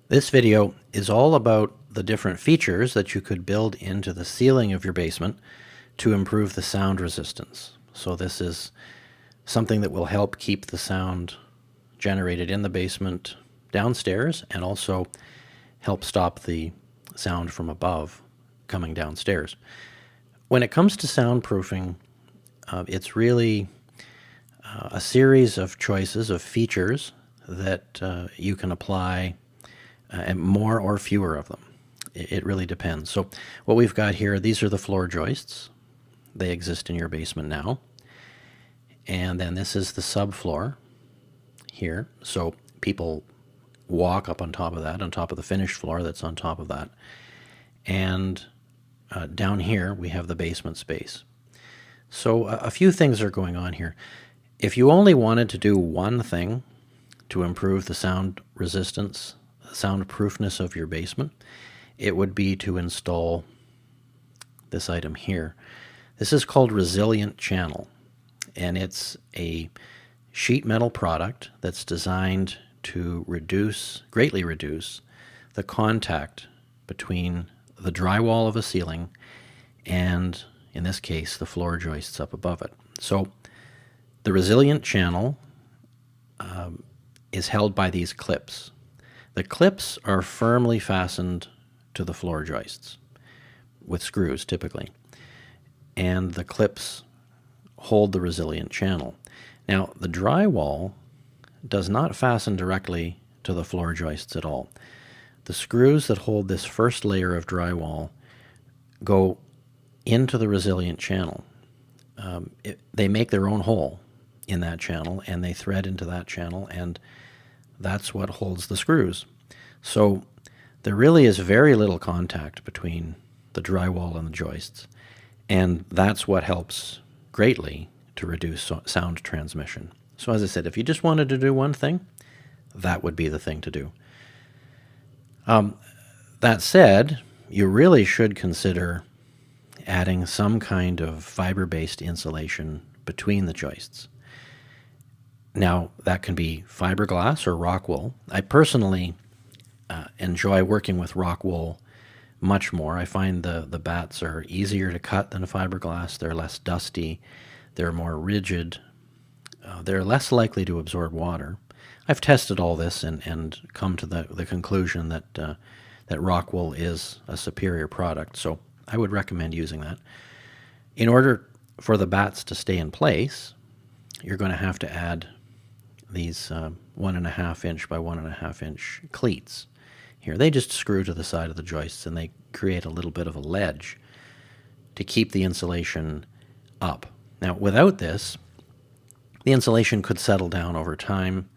This video is all about the different features that you could build into the ceiling of your basement to improve the sound resistance. So this is something that will help keep the sound generated in the basement downstairs and also help stop the sound from above coming downstairs. When it comes to soundproofing, it's really a series of choices of features that you can apply, and more or fewer of them. It really depends. So what we've got here, these are the floor joists. They exist in your basement now. And then this is the subfloor here. So people walk up on top of that, on top of the finished floor that's on top of that. And down here we have the basement space. So a few things are going on here. If you only wanted to do one thing to improve the sound resistance, soundproofness of your basement, it would be to install this item here. This is called Resilient Channel, and it's a sheet metal product that's designed to greatly reduce the contact between the drywall of a ceiling and, in this case, the floor joists up above it. So the Resilient Channel is held by these clips. The clips are firmly fastened to the floor joists with screws typically, and the clips hold the resilient channel. Now, the drywall does not fasten directly to the floor joists at all. The screws that hold this first layer of drywall go into the resilient channel. They make their own hole in that channel, and they thread into that channel, and that's what holds the screws. So there really is very little contact between the drywall and the joists, and that's what helps greatly to reduce sound transmission. So as I said, if you just wanted to do one thing, that would be the thing to do. That said, you really should consider adding some kind of fiber-based insulation between the joists. Now, that can be fiberglass or rock wool. I personally enjoy working with rock wool much more. I find the bats are easier to cut than fiberglass. They're less dusty. They're more rigid. They're less likely to absorb water. I've tested all this and come to the conclusion that rock wool is a superior product, so I would recommend using that. In order for the bats to stay in place, you're going to have to add these 1.5 inch by 1.5 inch cleats. Here, they just screw to the side of the joists and they create a little bit of a ledge to keep the insulation up. Now, without this, the insulation could settle down over time.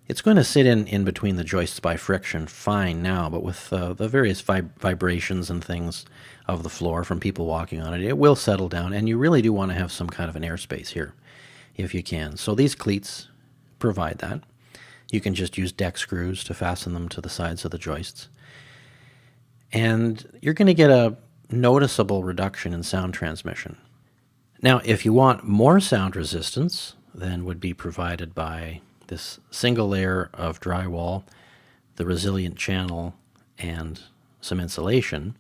It's going to sit in between the joists by friction fine now, but with the various vibrations and things of the floor from people walking on it, it will settle down, and you really do want to have some kind of an airspace here if you can. So these cleats provide that. You can just use deck screws to fasten them to the sides of the joists. And you're going to get a noticeable reduction in sound transmission. Now, if you want more sound resistance than would be provided by this single layer of drywall, the resilient channel, and some insulation,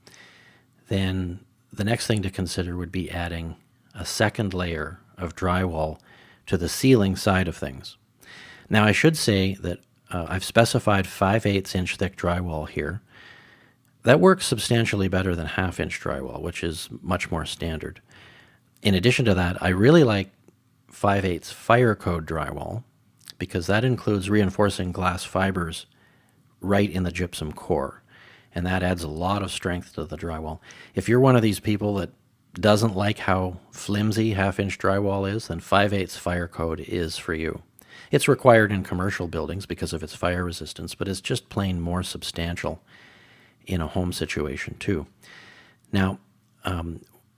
then the next thing to consider would be adding a second layer of drywall to the ceiling side of things. Now, I should say that I've specified 5/8 inch thick drywall here. That works substantially better than 1/2 inch drywall, which is much more standard. In addition to that, I really like 5/8 fire code drywall because that includes reinforcing glass fibers right in the gypsum core, and that adds a lot of strength to the drywall. If you're one of these people that doesn't like how flimsy 1/2 inch drywall is, then 5/8 fire code is for you. It's required in commercial buildings because of its fire resistance, but it's just plain more substantial in a home situation too. Now,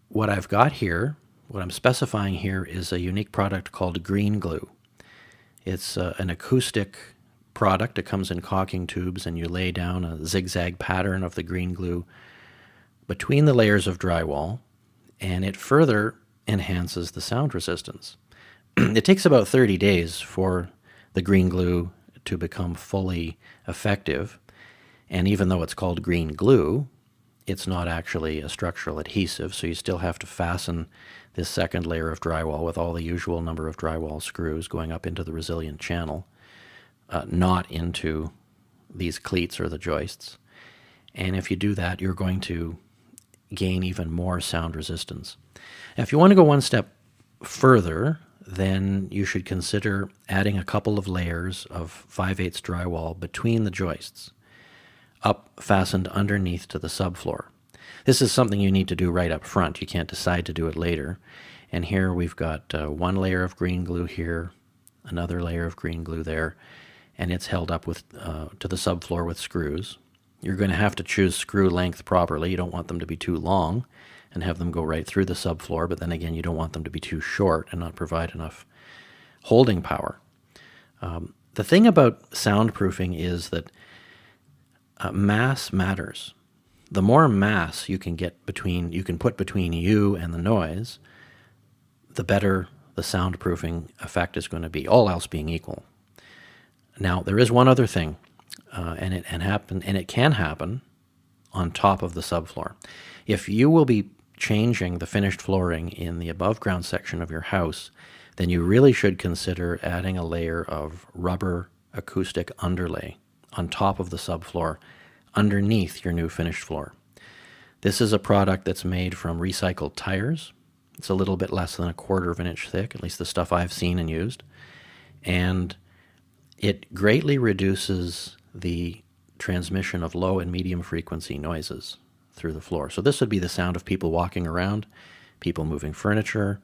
what I've got here, what I'm specifying here, is a unique product called green glue. It's an acoustic product. It comes in caulking tubes, and you lay down a zigzag pattern of the green glue between the layers of drywall, and it further enhances the sound resistance. It takes about 30 days for the green glue to become fully effective, And even though it's called green glue, it's not actually a structural adhesive, so you still have to fasten this second layer of drywall with all the usual number of drywall screws going up into the resilient channel, not into these cleats or the joists. And if you do that, you're going to gain even more sound resistance. Now, if you want to go one step further, then you should consider adding a couple of layers of 5/8 drywall between the joists, up fastened underneath to the subfloor. This is something you need to do right up front. You can't decide to do it later. And here we've got one layer of green glue here, another layer of green glue there, and it's held up with to the subfloor with screws. You're going to have to choose screw length properly. You don't want them to be too long and have them go right through the subfloor, but then again, you don't want them to be too short and not provide enough holding power. The thing about soundproofing is that mass matters. The more mass you can put between you and the noise, the better the soundproofing effect is going to be, all else being equal. Now, there is one other thing, and it can happen on top of the subfloor. If you will be changing the finished flooring in the above ground section of your house, then you really should consider adding a layer of rubber acoustic underlay on top of the subfloor underneath your new finished floor. This is a product that's made from recycled tires. It's a little bit less than 1/4 of an inch thick, at least the stuff I've seen and used. And it greatly reduces the transmission of low and medium frequency noises through the floor. So this would be the sound of people walking around, people moving furniture,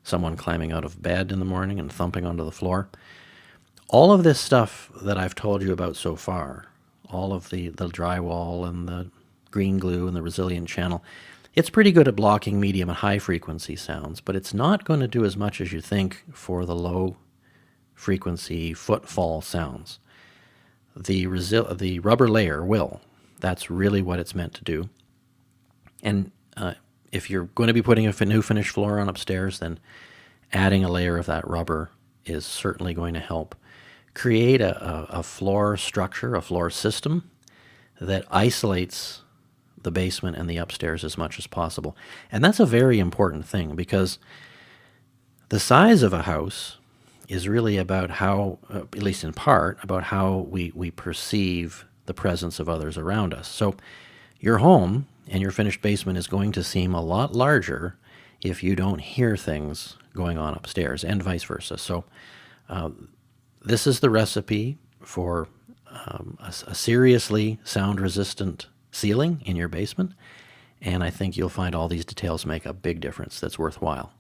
someone climbing out of bed in the morning and thumping onto the floor. All of this stuff that I've told you about so far, all of the drywall and the green glue and the resilient channel, it's pretty good at blocking medium and high frequency sounds, but it's not going to do as much as you think for the low frequency footfall sounds. The rubber layer will. That's really what it's meant to do. And if you're going to be putting a new finished floor on upstairs, then adding a layer of that rubber is certainly going to help create a floor structure, a floor system that isolates the basement and the upstairs as much as possible. And that's a very important thing, because the size of a house is really about how, at least in part, about how we perceive the presence of others around us. So your home and your finished basement is going to seem a lot larger if you don't hear things going on upstairs, and vice versa. So this is the recipe for a seriously sound-resistant ceiling in your basement, and I think you'll find all these details make a big difference that's worthwhile.